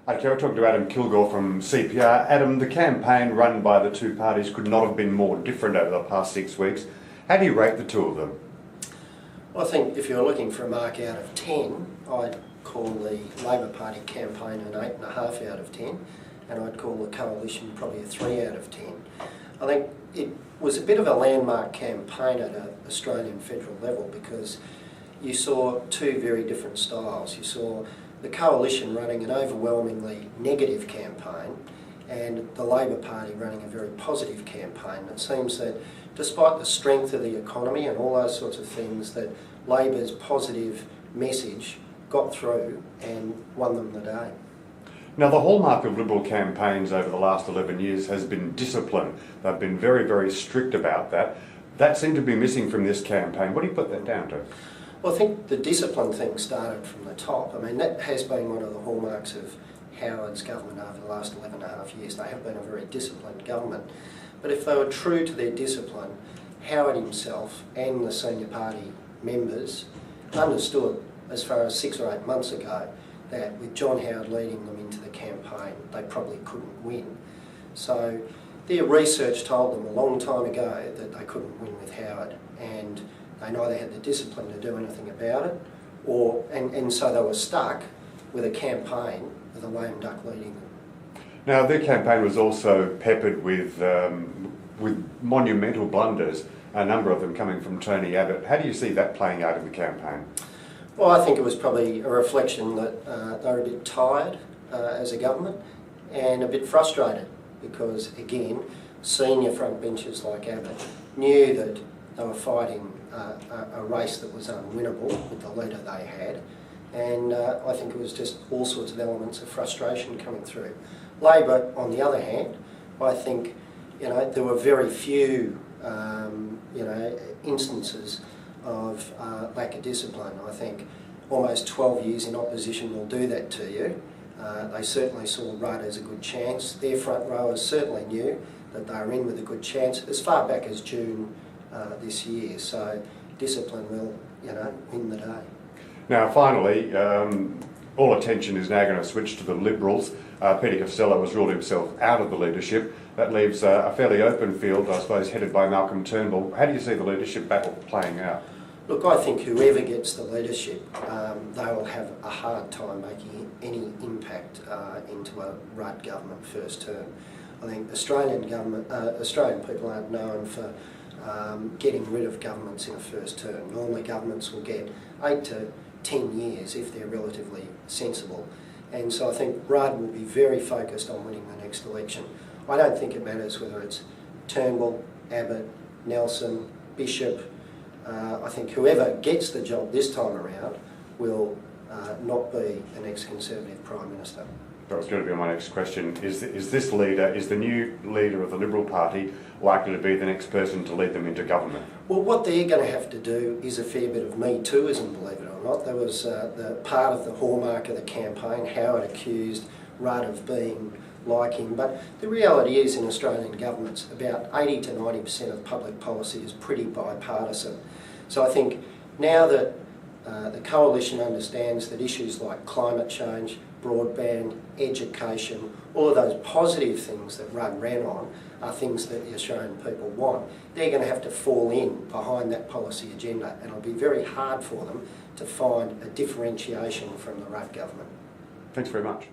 Okay, we're talking to Adam Kilgour from CPR. Adam, the campaign run by the two parties could not have been more different over the past 6 weeks. How do you rate the two of them? Well, I think if you're looking for a mark out of 10, I'd call the Labor Party campaign an 8.5 out of 10, and I'd call the Coalition probably a 3 out of 10. I think it was a bit of a landmark campaign at an Australian federal level because you saw two very different styles. You saw the Coalition running an overwhelmingly negative campaign and the Labor Party running a very positive campaign. It seems that despite the strength of the economy and all those sorts of things, that Labor's positive message got through and won them the day. Now, the hallmark of Liberal campaigns over the last 11 years has been discipline. They've been very, very strict about that. That seemed to be missing from this campaign. What do you put that down to? Well, I think the discipline thing started from the top. I mean, that has been one of the hallmarks of Howard's government over the last 11.5 years. They have been a very disciplined government. But if they were true to their discipline, Howard himself and the senior party members understood as far as 6 or 8 months ago that with John Howard leading them into the campaign, they probably couldn't win. So their research told them a long time ago that they couldn't win with Howard, and they neither had the discipline to do anything about it, and so they were stuck with a campaign with a lame duck leading them. Now, their campaign was also peppered with monumental blunders, a number of them coming from Tony Abbott. How do you see that playing out in the campaign? Well, I think it was probably a reflection that they were a bit tired as a government and a bit frustrated because, again, senior frontbenchers like Abbott knew that they were fighting a race that was unwinnable with the leader they had, and I think it was just all sorts of elements of frustration coming through. Labor, on the other hand, I think there were very few instances of lack of discipline. I think almost 12 years in opposition will do that to you. They certainly saw Rudd as a good chance. Their front rowers certainly knew that they were in with a good chance as far back as June this year. So discipline will, win the day. Now, finally, all attention is now going to switch to the Liberals. Peter Costello has ruled himself out of the leadership. That leaves a fairly open field, I suppose, headed by Malcolm Turnbull. How do you see the leadership battle playing out? Look, I think whoever gets the leadership, they will have a hard time making any impact into a Rudd government first term. I think Australian people aren't known for getting rid of governments in a first term. Normally governments will get 8 to 10 years if they're relatively sensible. And so I think Rudd will be very focused on winning the next election. I don't think it matters whether it's Turnbull, Abbott, Nelson, Bishop. I think whoever gets the job this time around will not be an ex-Conservative Prime Minister. That was going to be my next question. Is the new leader of the Liberal Party likely to be the next person to lead them into government? Well, what they're going to have to do is a fair bit of Me Tooism, believe it or not. That was the part of the hallmark of the campaign. Howard accused Rudd of being like him. But the reality is in Australian governments, about 80 to 90% of public policy is pretty bipartisan. So I think now that the Coalition understands that issues like climate change, broadband, education, all of those positive things that Rudd ran on are things that the Australian people want. They're going to have to fall in behind that policy agenda, and it'll be very hard for them to find a differentiation from the Rudd government. Thanks very much.